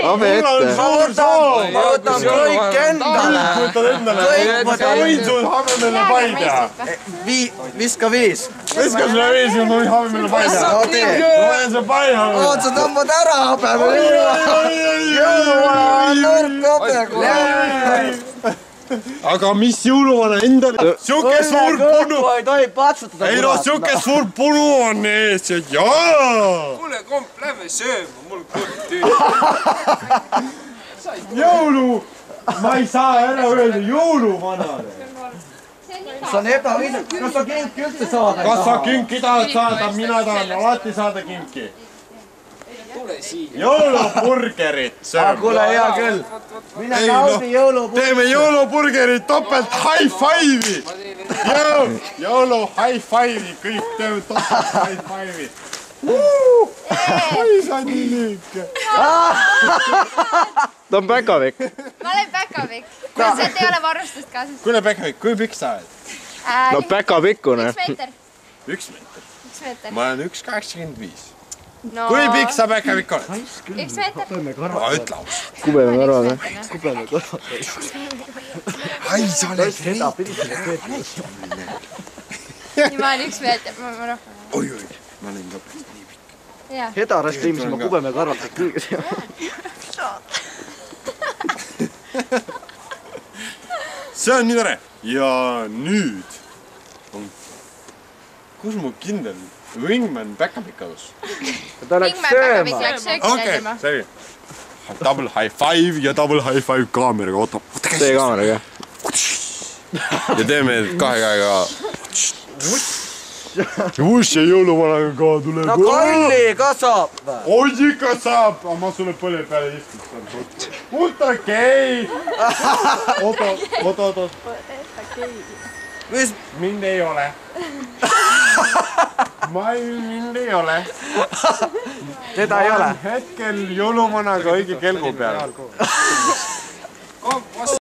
Habe ette. suur soov. Ma võtan kõik endale. Võtad endale. Ma võin sul habemelle pai teha. Viska 5. Viska sulle 5 ja ma võin habemelle pai teha. Ma võin see pai habemelle. Oot, sa tõmbad ära habemelle. Jõuluvana nõrk habemelle. Aga mis jõuluvana endale? Siuke suur punu. Ei tohi patsutada. Ei no, siuke suur punu on ees ja jaa. Kuule, komp, lähme sööma, mul kõht tüü. Jõulu. Ma ei saa ära öelda jõuluvanale. See on ebaviisakas. Kas sa kinki üldse saada? Kas sa kinki tahad saada? Mina tahan alati saada kinki. Tule siia. Jõuluburgerit sööma. Kuule, hea küll. Mine naudi jõuluburgerit. Teeme jõuluburgerit topelt high five'i. Jõulu high five'i. Kõik teeme topelt high five'i. Oi, sa nii lühke. Ta on päkavik. Ma olen päkavik. Sealt ei ole varustust kaasas. Kuule, Päkavik, kui pikk sa oled? No päkapikkune. 1 meeter. 1 meeter. 1 meeter. Ma olen 1,85. No, Kui pikk sa Päkavik oled? 1 meeter. Ma ütle aus. Kubeme karvad. Ai, sa oled Nii ma olen 1 meeter. Ma rohkem. Oi, ma olen ka päris nii pikk. Jaa. Hedaras tiimis ma kubeme karvatab külge siia. See on nii tore. Ja nüüd on... Kus mu kindel Wingman Päkavik kadus? Ta läks sööma. Läks sööki Okei, tellima. selge. Double high five ja double high five kaameraga. Oota, Tee kaameraga. ja teeme kahe käega. Uus ja jõuluvanaga ka tuleb. No Kalli ka saab. Oi, ikka saab. Aga ma sulle põle peale istustan. Mult okei. Oot. Mind ei ole. Mind ei ole. Teda ei ole. Hetkel jõuluvanaga õige kelgu peal.